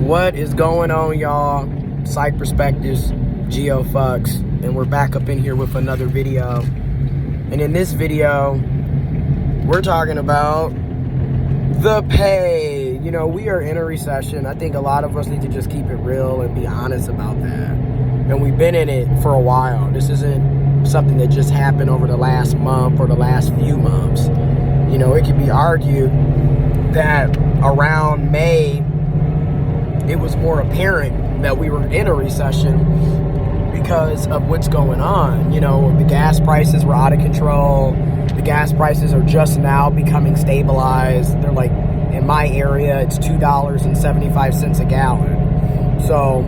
What is going on, y'all? Psych Perspectives, GeoFucks, and we're back up in here with another video. And in this video, we're talking about the pay. You know, we are in a recession. I think a lot of us need to just keep it real and be honest about that. And we've been in it for a while. This isn't something that just happened over the last month or the last few months. You know, it could be argued that around May, it was more apparent that we were in a recession because of what's going on. You know, the gas prices were out of control. The gas prices are just now becoming stabilized. They're like, in my area, it's $2.75 a gallon. So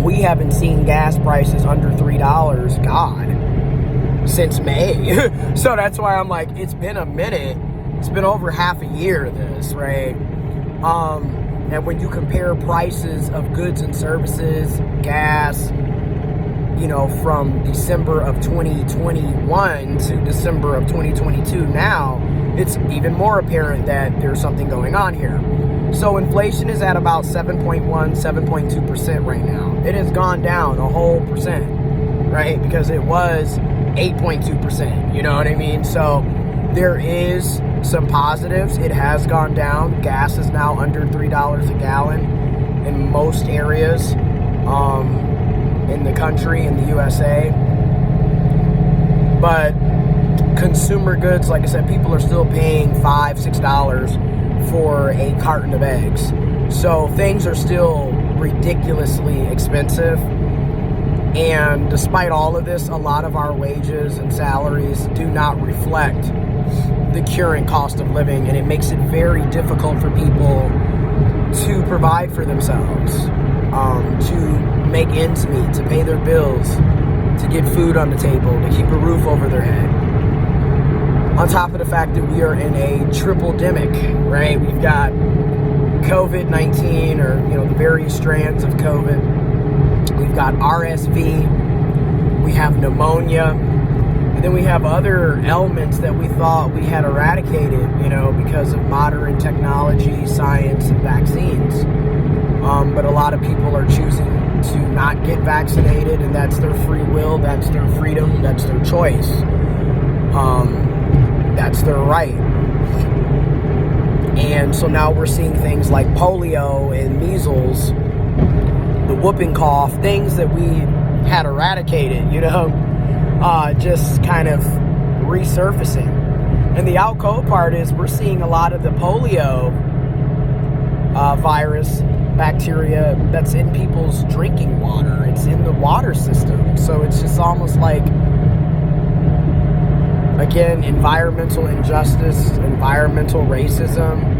we haven't seen gas prices under $3, God, since May. So that's why I'm like, it's been a minute. It's been over half a year of this, right? And when you compare prices of goods and services, gas, you know, from December of 2021 to December of 2022 now, it's even more apparent that there's something going on here. So inflation is at about 7.1, 7.2% right now. It has gone down a whole percent, right? Because it was 8.2%, you know what I mean? So there is some positives. It has gone down. Gas is now under $3 a gallon in most areas in the country, in the USA. But consumer goods, like I said, people are still paying $5, $6 for a carton of eggs. So things are still ridiculously expensive. And despite all of this, a lot of our wages and salaries do not reflect the current cost of living, and it makes it very difficult for people to provide for themselves, to make ends meet, to pay their bills, to get food on the table, to keep a roof over their head. On top of the fact that we are in a triple-demic, right? We've got COVID-19, or, you know, the various strands of COVID. We've got RSV. We have pneumonia. And then we have other elements that we thought we had eradicated, you know, because of modern technology, science, and vaccines. But a lot of people are choosing to not get vaccinated, and that's their free will, that's their freedom, that's their choice. That's their right. And so now we're seeing things like polio and measles, the whooping cough, things that we had eradicated, you know, just kind of resurfacing. And the out cold part is we're seeing a lot of the polio virus bacteria that's in people's drinking water. It's in the water system. So it's just almost like, again, environmental injustice, environmental racism,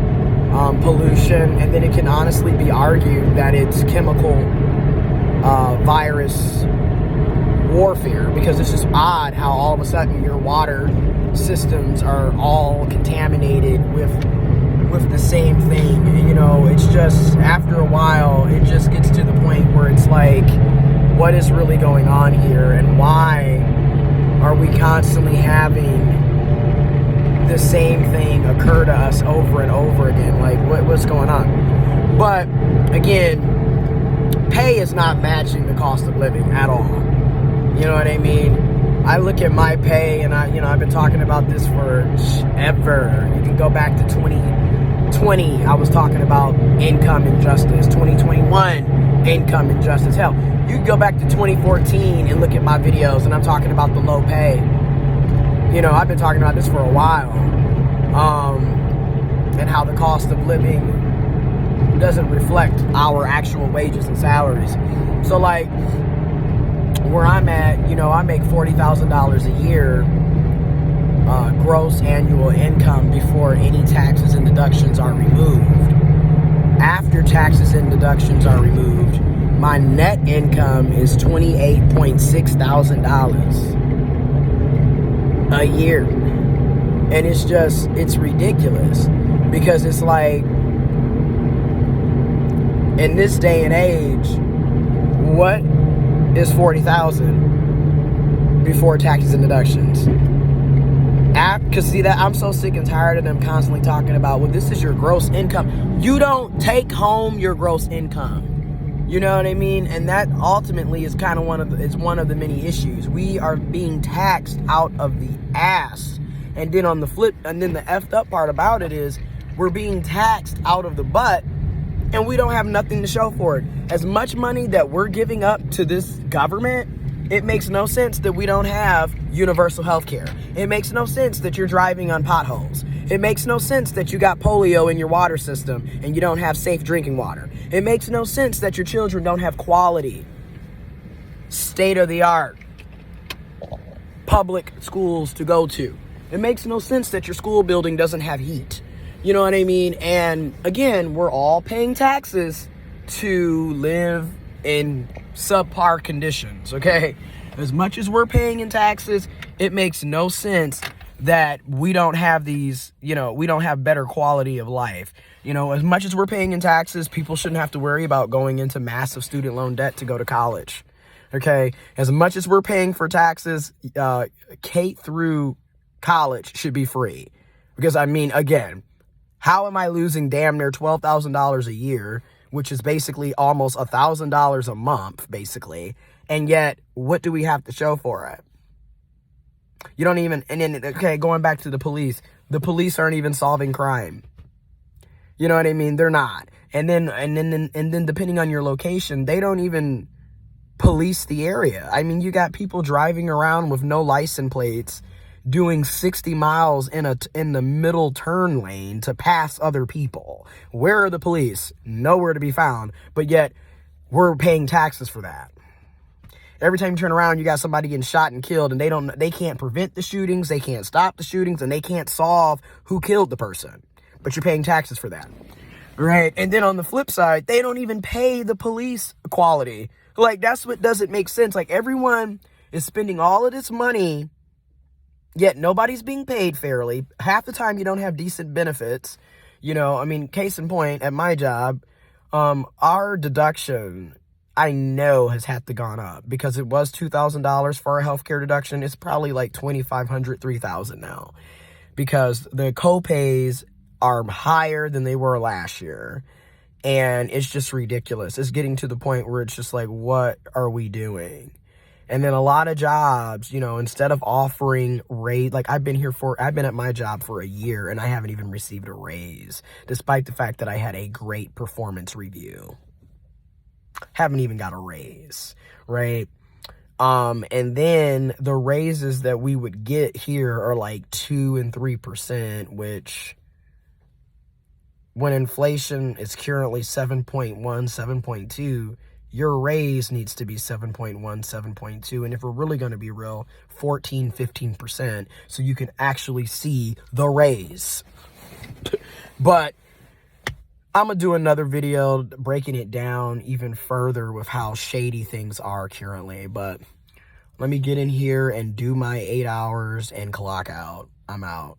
pollution, and then it can honestly be argued that it's chemical virus warfare, because it's just odd how all of a sudden your water systems are all contaminated with the same thing. You know, it's just, after a while, it just gets to the point where it's like, what is really going on here, and why are we constantly having the same thing occur to us over and over again? Like, what's going on? But again, pay is not matching the cost of living at all. You know what I mean? I look at my pay, and I've been talking about this forever. You can go back to 2020. I was talking about income injustice. 2021, income injustice. Hell, you can go back to 2014 and look at my videos, and I'm talking about the low pay. You know, I've been talking about this for a while, and how the cost of living doesn't reflect our actual wages and salaries. So, like, where I'm at, you know, I make $40,000 a year gross annual income before any taxes and deductions are removed. After taxes and deductions are removed, my net income is $28.6 thousand a year. And it's just, it's ridiculous, because it's like, in this day and age, what is $40,000 before taxes and deductions? because see that I'm so sick and tired of them constantly talking about, well, this is your gross income. You don't take home your gross income. You know what I mean? And that ultimately is kind of one of the many issues. We are being taxed out of the ass. And then on the flip, and then the effed up part about it is we're being taxed out of the butt, and we don't have nothing to show for it. As much money that we're giving up to this government, it makes no sense that we don't have universal health care. It makes no sense that you're driving on potholes. It makes no sense that you got polio in your water system and you don't have safe drinking water. It makes no sense that your children don't have quality, state-of-the-art public schools to go to. It makes no sense that your school building doesn't have heat. You know what I mean? And again, we're all paying taxes to live in subpar conditions, okay? As much as we're paying in taxes, it makes no sense that we don't have these, we don't have better quality of life. As much as we're paying in taxes, people shouldn't have to worry about going into massive student loan debt to go to college, okay? As much as we're paying for taxes, K through college should be free. Because, again, how am I losing damn near $12,000 a year, which is basically almost $1,000 a month, basically, and yet, what do we have to show for it? You don't even, and then, okay, going back to the police aren't even solving crime. You know what I mean? They're not. And then depending on your location, they don't even police the area. You got people driving around with no license plates, doing 60 miles in the middle turn lane to pass other people. Where are the police? Nowhere to be found. But yet, we're paying taxes for that. Every time you turn around, you got somebody getting shot and killed, and they can't prevent the shootings, they can't stop the shootings, and they can't solve who killed the person. But you're paying taxes for that. Right? And then on the flip side, they don't even pay the police quality. That's what doesn't make sense. Everyone is spending all of this money, yet nobody's being paid fairly. Half the time you don't have decent benefits. Case in point, at my job, our deduction, I know, has had to gone up because it was $2,000 for our healthcare deduction. It's probably like $2,500, $3,000 now because the co-pays are higher than they were last year. And it's just ridiculous. It's getting to the point where it's just like, what are we doing? And then a lot of jobs, instead of offering raise, I've been at my job for a year and I haven't even received a raise, despite the fact that I had a great performance review. Haven't even got a raise, right? And then the raises that we would get here are like 2% and 3%, which when inflation is currently 7.1, 7.2, your raise needs to be 7.1, 7.2. And if we're really going to be real, 14, 15%. So you can actually see the raise. But I'm going to do another video breaking it down even further with how shady things are currently. But let me get in here and do my 8 hours and clock out. I'm out.